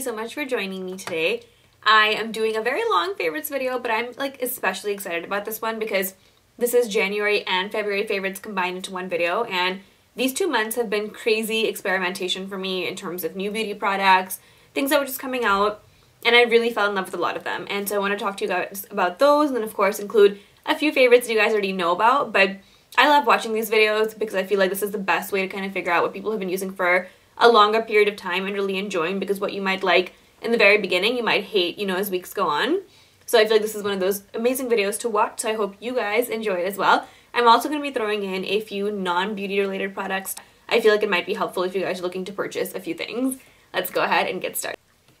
so much for joining me today. I am doing a very long favorites video, but I'm like especially excited about this one because this is January and February favorites combined into one video, and these 2 months have been crazy experimentation for me in terms of new beauty products, things that were just coming out, and I really fell in love with a lot of them. And so I want to talk to you guys about those, and then of course include a few favorites that you guys already know about. But I love watching these videos because I feel like this is the best way to kind of figure out what people have been using for a longer period of time and really enjoying, because what you might like in the very beginning, you might hate, you know, as weeks go on. So I feel like this is one of those amazing videos to watch, so I hope you guys enjoy it as well. I'm also going to be throwing in a few non-beauty related products. I feel like it might be helpful if you guys are looking to purchase a few things. Let's go ahead and get started.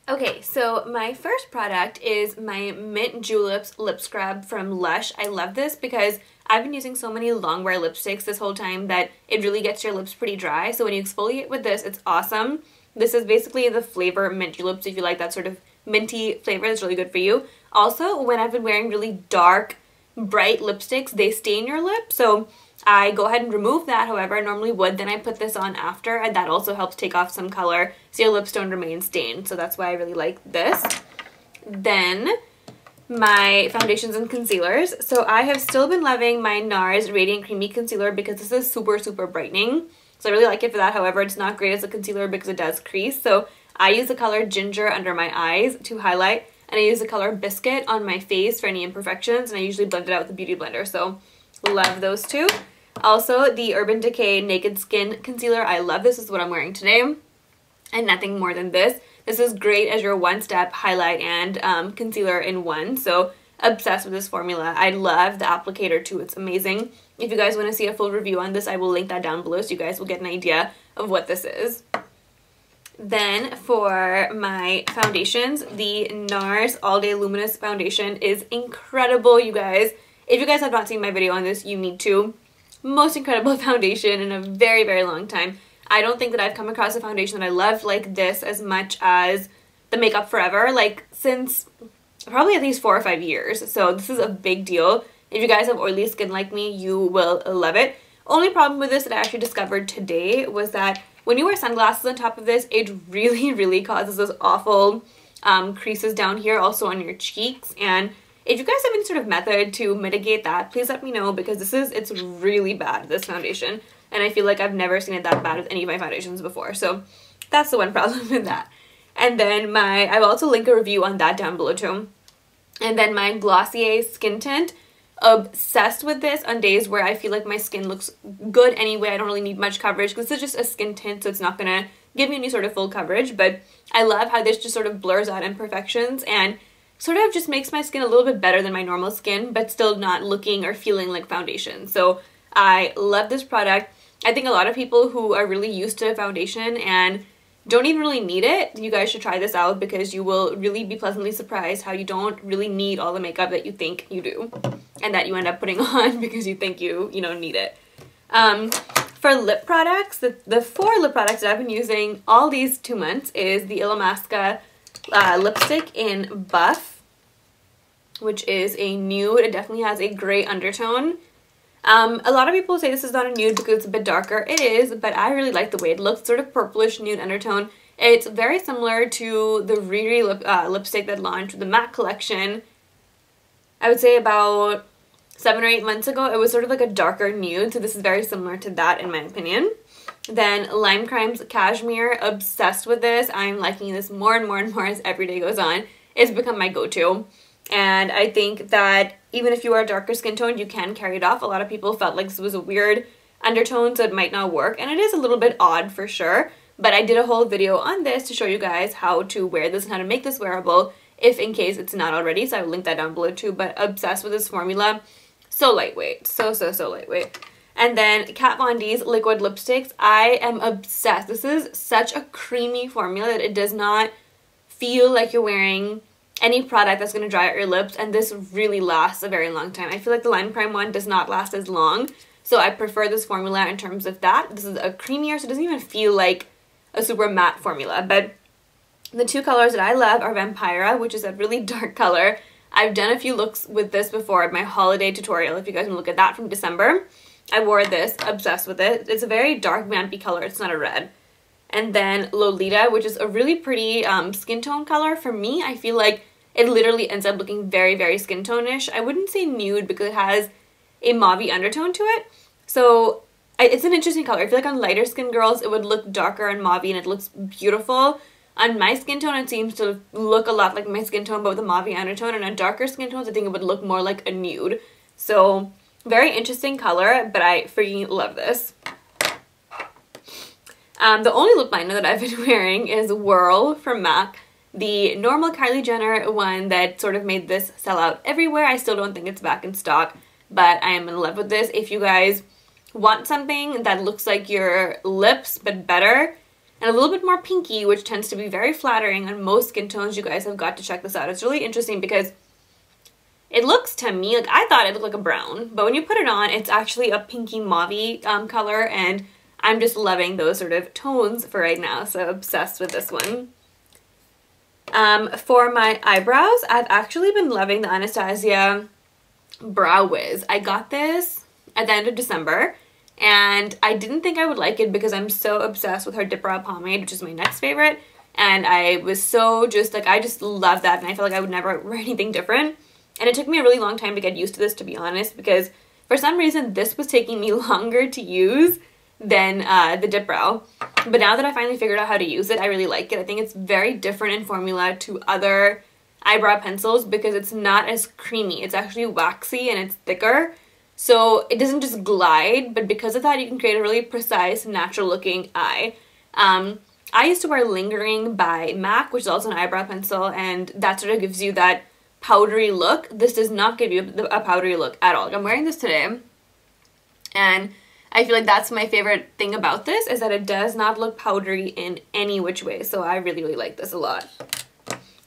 Okay, so my first product is my Mint Juleps Lip Scrub from Lush. I love this because I've been using so many long wear lipsticks this whole time that it really gets your lips pretty dry. So when you exfoliate with this, it's awesome. This is basically the flavor Mint Juleps if you like that sort of minty flavor. That's really good for you. Also, when I've been wearing really dark, bright lipsticks, they stain your lips. So I go ahead and remove that, however I normally would. Then I put this on after, and that also helps take off some color so your lips don't remain stained. So that's why I really like this. Then my foundations and concealers. So I have still been loving my Nars Radiant Creamy Concealer because this is super, super brightening. So I really like it for that. However, it's not great as a concealer because it does crease. So I use the color Ginger under my eyes to highlight, and I use the color Biscuit on my face for any imperfections, and I usually blend it out with a beauty blender. So love those two. Also, the Urban Decay Naked Skin Concealer. I love this. This is what I'm wearing today, and nothing more than this. This is great as your one-step highlight and concealer in one. So obsessed with this formula. I love the applicator too. It's amazing. If you guys want to see a full review on this, I will link that down below so you guys will get an idea of what this is. Then for my foundations, the Nars All Day Luminous Foundation is incredible, you guys. If you guys have not seen my video on this, you need to. Most incredible foundation in a very, very long time. I don't think that I've come across a foundation that I love like this as much as the Makeup Forever, like since probably at least 4 or 5 years. So this is a big deal. If you guys have oily skin like me, you will love it. Only problem with this that I actually discovered today was that when you wear sunglasses on top of this, it really, really causes those awful creases down here, also on your cheeks. And if you guys have any sort of method to mitigate that, please let me know, because it's really bad, this foundation. And I feel like I've never seen it that bad with any of my foundations before. So that's the one problem with that. And then I will also link a review on that down below too. And then my Glossier Skin Tint. Obsessed with this on days where I feel like my skin looks good anyway. I don't really need much coverage because this is just a skin tint, so it's not going to give me any sort of full coverage. But I love how this just sort of blurs out imperfections and sort of just makes my skin a little bit better than my normal skin, but still not looking or feeling like foundation. So I love this product. I think a lot of people who are really used to foundation and don't even really need it, you guys should try this out, because you will really be pleasantly surprised how you don't really need all the makeup that you think you do and that you end up putting on because you think you need it. For lip products, the 4 lip products that I've been using all these 2 months is the illamasqua lipstick in Buff, which is a nude. It definitely has a gray undertone. A lot of people say this is not a nude because it's a bit darker. It is, but I really like the way it looks, sort of purplish nude undertone. It's very similar to the Riri lipstick that launched with the MAC collection. I would say about 7 or 8 months ago. It was sort of like a darker nude, so this is very similar to that in my opinion. Then Limecrime's Cashmere. Obsessed with this. I'm liking this more and more and more as every day goes on. It's become my go-to. And I think that even if you are a darker skin tone, you can carry it off. A lot of people felt like this was a weird undertone, so it might not work. And it is a little bit odd for sure. But I did a whole video on this to show you guys how to wear this and how to make this wearable if in case it's not already. So I will link that down below too. But obsessed with this formula. So lightweight. So lightweight. And then Kat Von D's liquid lipsticks. I am obsessed. This is such a creamy formula that it does not feel like you're wearing any product that's going to dry out your lips, and this really lasts a very long time. I feel like the Limecrime one does not last as long, so I prefer this formula in terms of that. This is a creamier, so it doesn't even feel like a super matte formula. But the 2 colors that I love are Vampira, which is a really dark color. I've done a few looks with this before at my holiday tutorial, if you guys want to look at that, from December. I wore this, obsessed with it. It's a very dark vampy color, it's not a red. and then Lolita, which is a really pretty skin tone color. For me, I feel like it literally ends up looking very, very skin tone-ish. I wouldn't say nude because it has a mauve-y undertone to it. So it's an interesting color. I feel like on lighter skin girls, it would look darker and mauve-y and it looks beautiful. On my skin tone, it seems to look a lot like my skin tone, but with a mauve-y undertone. And on darker skin tones, I think it would look more like a nude. So very interesting color, but I freaking love this. The only lip liner that I've been wearing is Whirl from MAC. The normal Kylie Jenner one that sort of made this sell out everywhere. I still don't think it's back in stock, but I am in love with this. If you guys want something that looks like your lips but better and a little bit more pinky, which tends to be very flattering on most skin tones, you guys have got to check this out. It's really interesting because it looks to me like, I thought it looked like a brown, but when you put it on, it's actually a pinky mauve-y color, and I'm just loving those sort of tones for right now, so obsessed with this one. For my eyebrows, I've actually been loving the Anastasia Brow Wiz. I got this at the end of December, and I didn't think I would like it because I'm so obsessed with her dipbrow pomade, which is my next favorite, and I was so just like, I just love that, and I feel like I would never wear anything different. And it took me a really long time to get used to this, to be honest, because for some reason this was taking me longer to use than the dipbrow. But now that I finally figured out how to use it, I really like it. I think it's very different in formula to other eyebrow pencils because it's not as creamy. It's actually waxy and it's thicker. So it doesn't just glide, but because of that, you can create a really precise, natural looking eye. I used to wear Lingering by MAC, which is also an eyebrow pencil, and that sort of gives you that powdery look. This does not give you a powdery look at all. Like, I'm wearing this today, and I feel like that's my favorite thing about this, is that it does not look powdery in any which way. So I really, really like this a lot.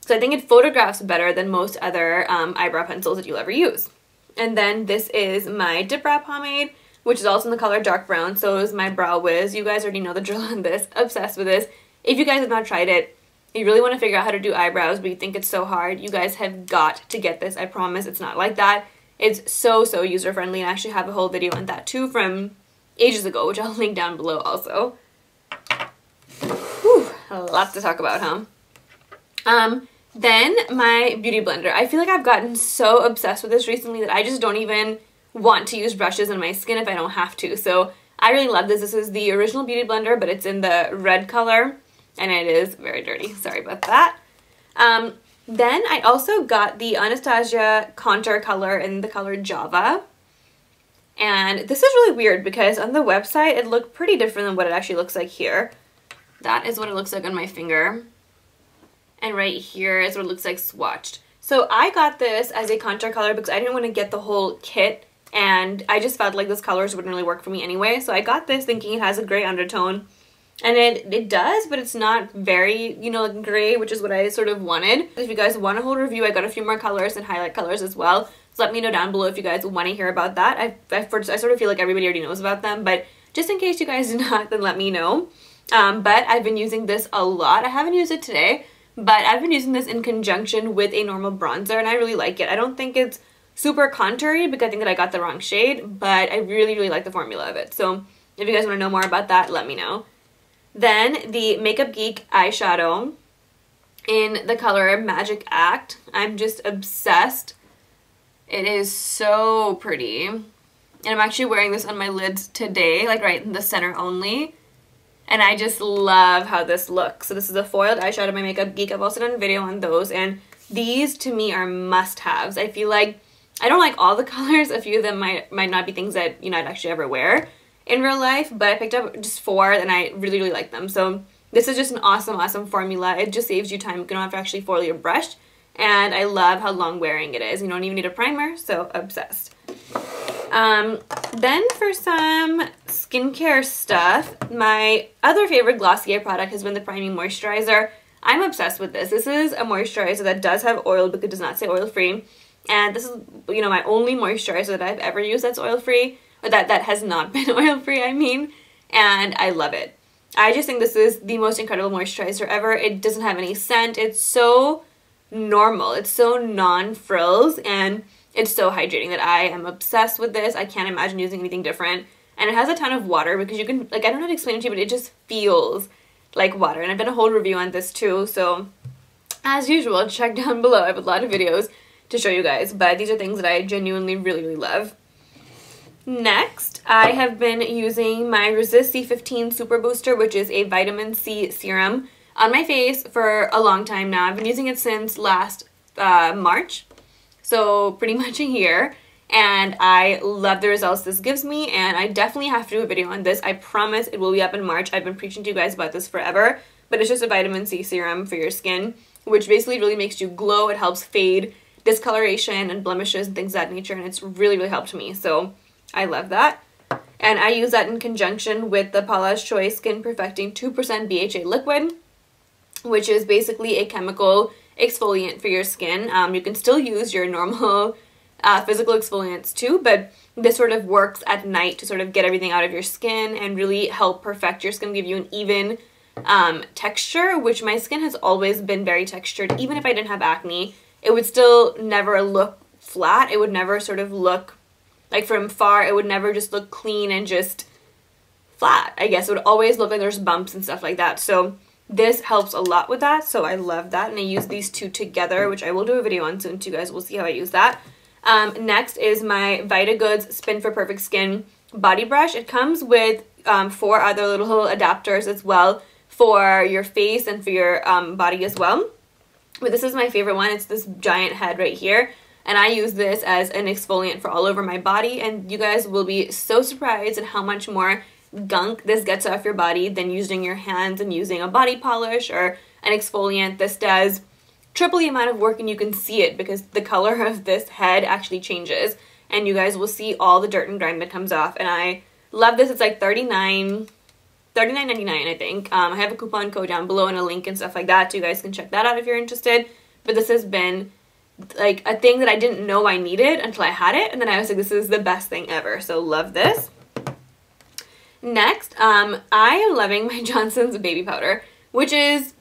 So I think it photographs better than most other eyebrow pencils that you'll ever use. And then this is my dip brow pomade, which is also in the color dark brown. So is my Brow Wiz. You guys already know the drill on this. Obsessed with this. If you guys have not tried it, you really want to figure out how to do eyebrows, but you think it's so hard, you guys have got to get this. I promise it's not like that. It's so, so user-friendly, and I actually have a whole video on that too from ages ago, which I'll link down below also. Whew, lots to talk about, huh? Then my beauty blender. I feel like I've gotten so obsessed with this recently that I just don't even want to use brushes on my skin if I don't have to. So I really love this. This is the original beauty blender, but it's in the red color, and it is very dirty. Sorry about that. Then I also got the Anastasia contour color in the color Java. And this is really weird because on the website it looked pretty different than what it actually looks like here. That is what it looks like on my finger. And right here is what it looks like swatched. So I got this as a contour color because I didn't want to get the whole kit, and I just felt like those colors wouldn't really work for me anyway. So I got this thinking it has a gray undertone, and it does, but it's not very, you know, like gray, which is what I sort of wanted. If you guys want a whole review, I got a few more colors and highlight colors as well. So let me know down below if you guys want to hear about that. I sort of feel like everybody already knows about them, but just in case you guys do not, then let me know. But I've been using this a lot. I haven't used it today, but I've been using this in conjunction with a normal bronzer, and I really like it. I don't think it's super contoury because I think that I got the wrong shade, but I really, really like the formula of it. So if you guys want to know more about that, let me know. Then the Makeup Geek eyeshadow in the color Magic Act. I'm just obsessed. It is so pretty. And I'm actually wearing this on my lids today, like right in the center only. And I just love how this looks. So this is a foiled eyeshadow by Makeup Geek. I've also done a video on those, and these to me are must-haves. I feel like I don't like all the colors. A few of them might not be things that, you know, I'd actually ever wear in real life, but I picked up just 4 and I really, really like them. So this is just an awesome, awesome formula. It just saves you time. You don't have to actually foil your brush, and I love how long wearing it is. You don't even need a primer, so obsessed. Then for some skincare stuff, my other favorite Glossier product has been the Priming Moisturizer. I'm obsessed with this. This is a moisturizer that does have oil, but it does not say oil-free. And this is, you know, my only moisturizer that I've ever used that's oil-free, or that has not been oil-free, I mean, and I love it. I just think this is the most incredible moisturizer ever. It doesn't have any scent. It's so normal. It's so non-frills, and it's so hydrating that I am obsessed with this. I can't imagine using anything different. And it has a ton of water because you can, like, I don't know how to explain it to you, but it just feels like water. And I've done a whole review on this too, so as usual, check down below. I have a lot of videos to show you guys, but these are things that I genuinely really love. Next, I have been using my Resist C15 Super Booster, which is a vitamin C serum, on my face for a long time now. I've been using it since last March, so pretty much a year, and I love the results this gives me, and I definitely have to do a video on this. I promise it will be up in March. I've been preaching to you guys about this forever, but it's just a vitamin C serum for your skin, which basically really makes you glow. It helps fade discoloration and blemishes and things of that nature, and it's really helped me, so I love that. And I use that in conjunction with the Paula's Choice Skin Perfecting 2% BHA liquid, which is basically a chemical exfoliant for your skin. You can still use your normal physical exfoliants too, but this sort of works at night to sort of get everything out of your skin and really help perfect your skin, give you an even texture, which my skin has always been very textured. Even if I didn't have acne, it would still never look flat. It would never sort of look like from far, it would never just look clean and just flat, I guess. It would always look like there's bumps and stuff like that. So this helps a lot with that, so I love that. And I use these two together, which I will do a video on soon too, guys. We'll see how I use that. Next is my VitaGoods Spin for Perfect Skin body brush. It comes with 4 other little adapters as well for your face and for your body as well. But this is my favorite one. It's this giant head right here. And I use this as an exfoliant for all over my body, and you guys will be so surprised at how much more gunk this gets off your body than using your hands and using a body polish or an exfoliant. This does triple the amount of work, and you can see it because the color of this head actually changes, and you guys will see all the dirt and grime that comes off. And I love this. It's like $39.99, I think. I have a coupon code down below and a link and stuff like that, so you guys can check that out if you're interested. But this has been like a thing that I didn't know I needed until I had it, and then I was like, this is the best thing ever, so love this. Next, I am loving my Johnson's baby powder, which is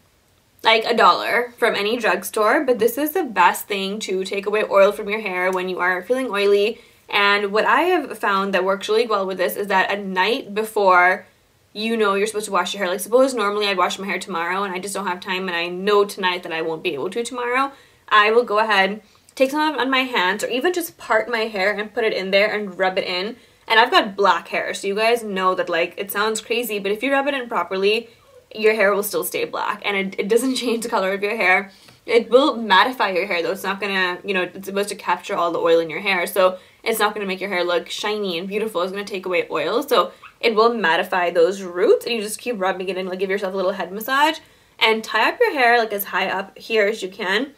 like $1 from any drugstore, but this is the best thing to take away oil from your hair when you are feeling oily. And what I have found that works really well with this is that at night before you know you're supposed to wash your hair, like suppose normally I'd wash my hair tomorrow and I just don't have time and I know tonight that I won't be able to tomorrow, I will go ahead, take some of it on my hands, or even just part my hair and put it in there and rub it in. And I've got black hair, so you guys know that, like, it sounds crazy, but if you rub it in properly, your hair will still stay black, and it doesn't change the color of your hair. It will mattify your hair, though. It's not gonna, you know, it's supposed to capture all the oil in your hair, so it's not gonna make your hair look shiny and beautiful. It's gonna take away oil, so it will mattify those roots, and you just keep rubbing it in, like give yourself a little head massage, and tie up your hair, like, as high up here as you can.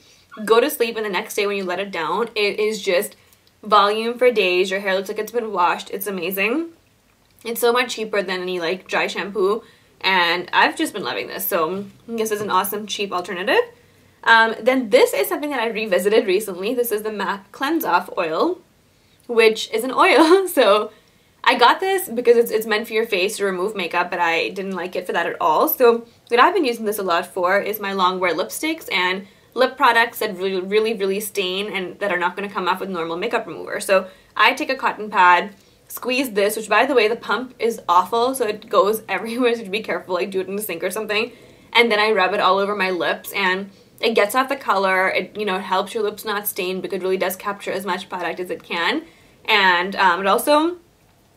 Go to sleep, and the next day when you let it down, it is just volume for days. Your hair looks like it's been washed. It's amazing. It's so much cheaper than any like dry shampoo, and I've just been loving this, so this is an awesome cheap alternative. Then this is something that I revisited recently. This is the MAC Cleanse Off Oil, which is an oil. So I got this because it's meant for your face to remove makeup, but I didn't like it for that at all. So what I've been using this a lot for is my long wear lipsticks and lip products that really stain and that are not going to come off with normal makeup remover. So I take a cotton pad, squeeze this, which by the way the pump is awful, so it goes everywhere, so be careful, like do it in the sink or something, and then I rub it all over my lips, and it gets off the color. It, you know, it helps your lips not stain because it really does capture as much product as it can, and it also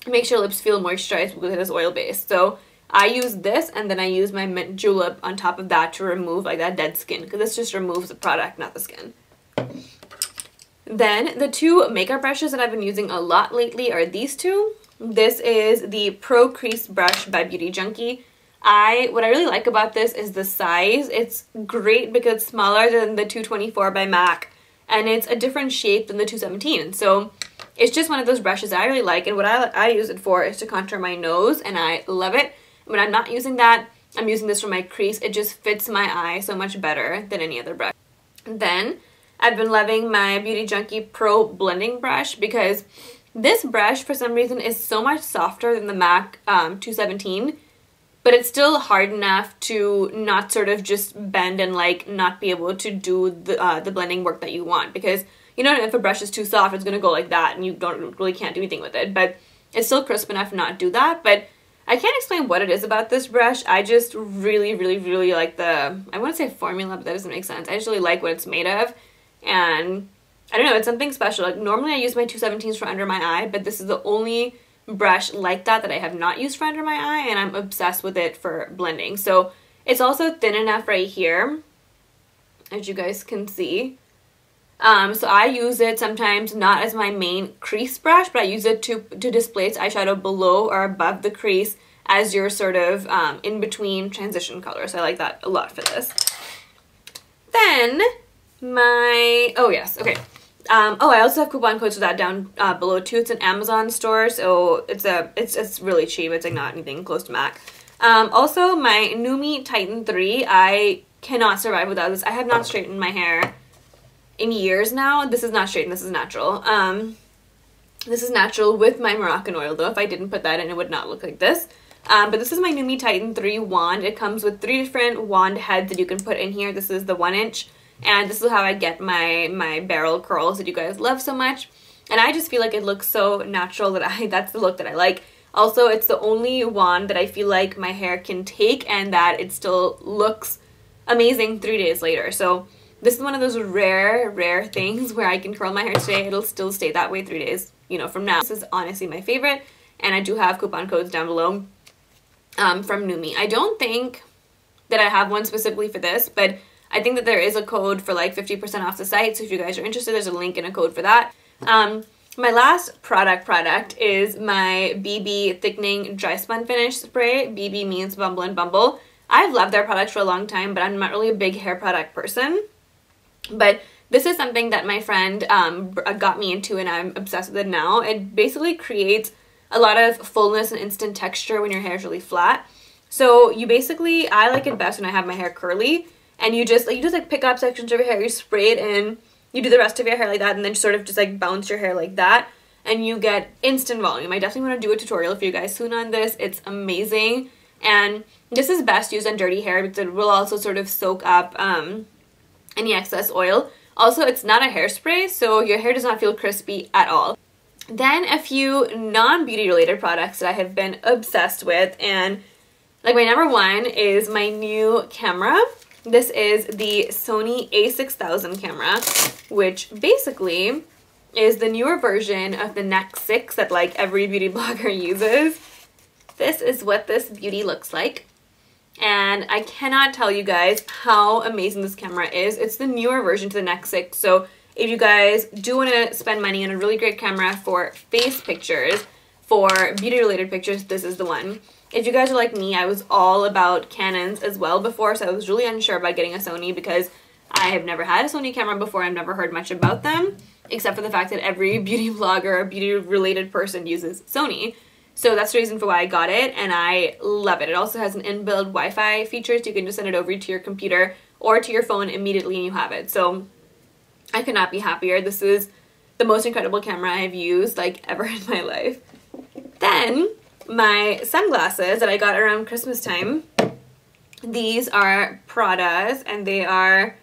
makes your lips feel moisturized because it is oil based. So I use this, and then I use my mint julep on top of that to remove like that dead skin, because this just removes the product, not the skin. Then the two makeup brushes that I've been using a lot lately are these two. This is the Pro Crease Brush by Beauty Junkie. What I really like about this is the size. It's great because it's smaller than the 224 by MAC, and it's a different shape than the 217. So it's just one of those brushes that I really like, and what I use it for is to contour my nose, and I love it. When I'm not using that, I'm using this for my crease. It just fits my eye so much better than any other brush. Then I've been loving my Beauty Junkie Pro Blending Brush because this brush for some reason is so much softer than the MAC 217, but it's still hard enough to not sort of just bend and like not be able to do the blending work that you want, because you know if a brush is too soft it's going to go like that and you really can't do anything with it, but it's still crisp enough to not do that. But I can't explain what it is about this brush. I just really, really, really like the, I want to say formula, but that doesn't make sense. I just really like what it's made of. And I don't know, it's something special. Like normally I use my 217s for under my eye, but this is the only brush like that I have not used for under my eye, and I'm obsessed with it for blending. So it's also thin enough right here, as you guys can see. So I use it sometimes not as my main crease brush, but I use it to display its eyeshadow below or above the crease as your sort of in-between transition color. So I like that a lot for this. Then my, oh yes, okay. Oh, I also have coupon codes for that down below too. It's an Amazon store, so it's really cheap. It's like not anything close to MAC. Also my Numi Titan 3, I cannot survive without this. I have not straightened my hair in years now. This is not straightened, this is natural. This is natural with my Moroccan oil though. If I didn't put that in, it would not look like this. But this is my Numi Titan 3 wand. It comes with 3 different wand heads that you can put in here. This is the 1-inch, and this is how I get my barrel curls that you guys love so much. And I just feel like it looks so natural that that's the look that I like. Also, it's the only wand that I feel like my hair can take and that it still looks amazing 3 days later. So this is one of those rare things where I can curl my hair today, it'll still stay that way 3 days, you know, from now. This is honestly my favorite, and I do have coupon codes down below from Numi. I don't think that I have one specifically for this, but I think that there is a code for like 50% off the site, so if you guys are interested, there's a link and a code for that. My last product is my BB Thickening Dry Spun Finish Spray. BB means Bumble and Bumble. I've loved their products for a long time, but I'm not really a big hair product person. But this is something that my friend got me into, and I'm obsessed with it now. It basically creates a lot of fullness and instant texture when your hair is really flat. So you basically, I like it best when I have my hair curly, and you just like pick up sections of your hair, you spray it in, you do the rest of your hair like that, and then sort of just like bounce your hair like that, and you get instant volume. I definitely want to do a tutorial for you guys soon on this. It's amazing, and this is best used on dirty hair because it will also sort of soak up any excess oil. Also, it's not a hairspray, so your hair does not feel crispy at all. Then a few non-beauty related products that I have been obsessed with, and like my number one is my new camera. This is the Sony a6000 camera, which basically is the newer version of the Nexus 6 that like every beauty blogger uses. This is what this beauty looks like. And I cannot tell you guys how amazing this camera is. It's the newer version to the Nexus 6, so if you guys do want to spend money on a really great camera for face pictures, for beauty related pictures, this is the one. If you guys are like me, I was all about Canons as well before, so I was really unsure about getting a Sony because I have never had a Sony camera before. I've never heard much about them, except for the fact that every beauty blogger or beauty related person uses Sony. So that's the reason for why I got it, and I love it. It also has an inbuilt Wi-Fi feature, so you can just send it over to your computer or to your phone immediately and you have it. So I could not be happier. This is the most incredible camera I've used like ever in my life. Then my sunglasses that I got around Christmas time. These are Prada's, and they are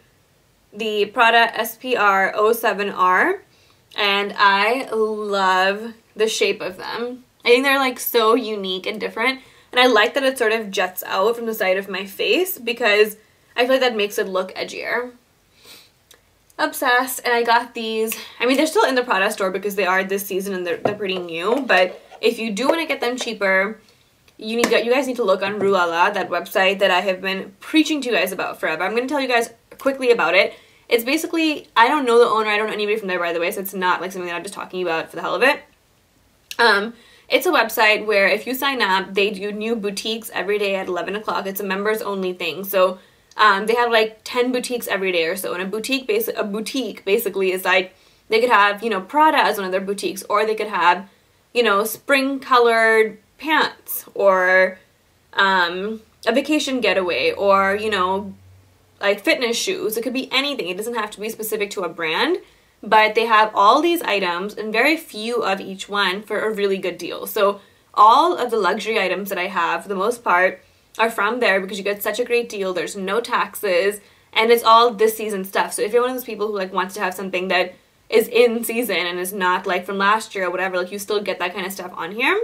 the Prada SPR 07R, and I love the shape of them. I think they're like so unique and different, and I like that it sort of juts out from the side of my face because I feel like that makes it look edgier. Obsessed. And I got these, I mean they're still in the Prada store because they are this season and they're pretty new, but if you do want to get them cheaper, you guys need to look on Whirl, that website that I have been preaching to you guys about forever. I'm going to tell you guys quickly about it. It's basically, I don't know the owner, I don't know anybody from there by the way, so it's not like something that I'm just talking about for the hell of it. It's a website where if you sign up, they do new boutiques every day at 11 o'clock. It's a members only thing. So they have like 10 boutiques every day or so. And a boutique basically is like, they could have, you know, Prada as one of their boutiques, or they could have, you know, spring colored pants, or a vacation getaway, or, you know, like fitness shoes. It could be anything. It doesn't have to be specific to a brand. But they have all these items and very few of each one for a really good deal. So all of the luxury items that I have, for the most part, are from there because you get such a great deal. There's no taxes, and it's all this season stuff. So if you're one of those people who like wants to have something that is in season and is not like from last year or whatever, like you still get that kind of stuff on here.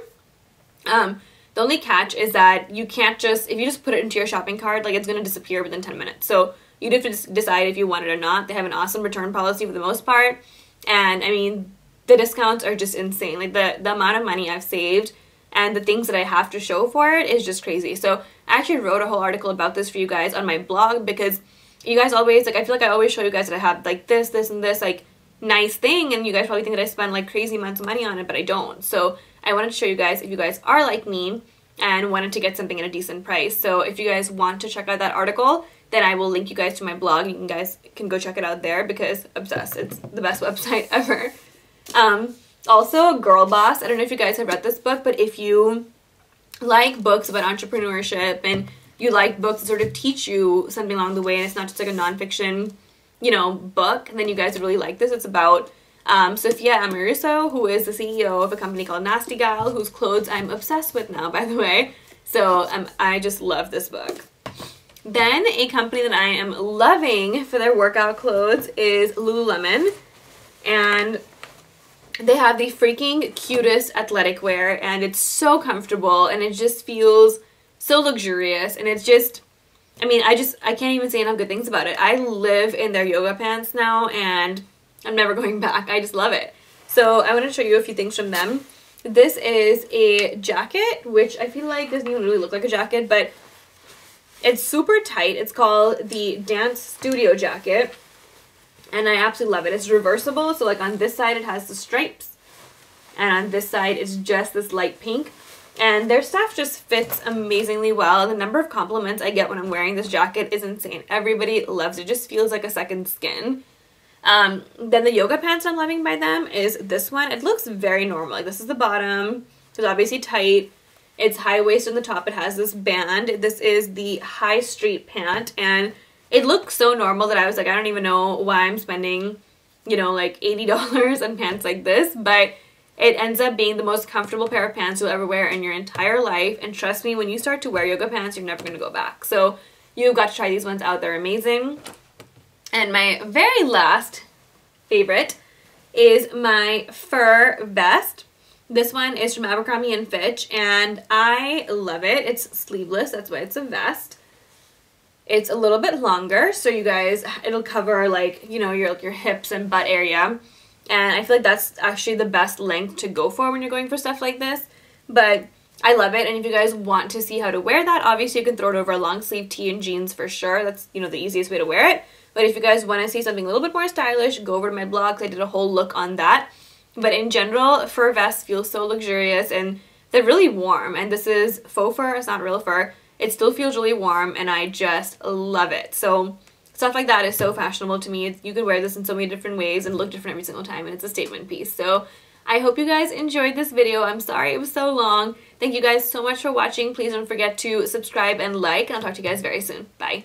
The only catch is that you can't just, if you just put it into your shopping cart, like it's going to disappear within 10 minutes. So you'd have to decide if you want it or not. They have an awesome return policy for the most part. And I mean, the discounts are just insane. Like the amount of money I've saved and the things that I have to show for it is just crazy. So I actually wrote a whole article about this for you guys on my blog, because you guys always, like, I feel like I always show you guys that I have like this, and this, like, nice thing, and you guys probably think that I spend like crazy amounts of money on it, but I don't. So I wanted to show you guys if you guys are like me and wanted to get something at a decent price. So if you guys want to check out that article, then I will link you guys to my blog. You guys can go check it out there, because obsessed, it's the best website ever. Also, Girl Boss. I don't know if you guys have read this book, but if you like books about entrepreneurship and you like books that sort of teach you something along the way, and it's not just like a nonfiction, you know, book, then you guys would really like this. It's about Sophia Amoruso, who is the CEO of a company called Nasty Gal, whose clothes I'm obsessed with now, by the way. So I just love this book. Then a company that I am loving for their workout clothes is Lululemon, and they have the freaking cutest athletic wear, and it's so comfortable, and it just feels so luxurious, and it's just, I mean, I can't even say enough good things about it. I live in their yoga pants now, and I'm never going back. I just love it. So I want to show you a few things from them. This is a jacket, which I feel like doesn't even really look like a jacket, but it's super tight. It's called the Dance Studio Jacket, and I absolutely love it. It's reversible, so like on this side it has the stripes, and on this side it's just this light pink. And their stuff just fits amazingly well. The number of compliments I get when I'm wearing this jacket is insane. Everybody loves it. It just feels like a second skin. Then the yoga pants I'm loving by them is this one. It looks very normal. Like, this is the bottom. It's obviously tight. It's high-waisted on the top. It has this band. This is the high street pant. And it looks so normal that I was like, I don't even know why I'm spending, you know, like $80 on pants like this. But it ends up being the most comfortable pair of pants you'll ever wear in your entire life. And trust me, when you start to wear yoga pants, you're never going to go back. So you've got to try these ones out. They're amazing. And my very last favorite is my fur vest. This one is from Abercrombie & Fitch, and I love it. It's sleeveless, that's why it's a vest. It's a little bit longer, so you guys, it'll cover, like, you know, your hips and butt area. And I feel like that's actually the best length to go for when you're going for stuff like this. But I love it, and if you guys want to see how to wear that, obviously you can throw it over a long sleeve tee and jeans for sure. That's, you know, the easiest way to wear it. But if you guys want to see something a little bit more stylish, go over to my blog, because I did a whole look on that. But in general, fur vests feel so luxurious, and they're really warm. And this is faux fur, it's not real fur. It still feels really warm, and I just love it. So stuff like that is so fashionable to me. You could wear this in so many different ways and look different every single time, and it's a statement piece. So I hope you guys enjoyed this video. I'm sorry it was so long. Thank you guys so much for watching. Please don't forget to subscribe and like, and I'll talk to you guys very soon. Bye.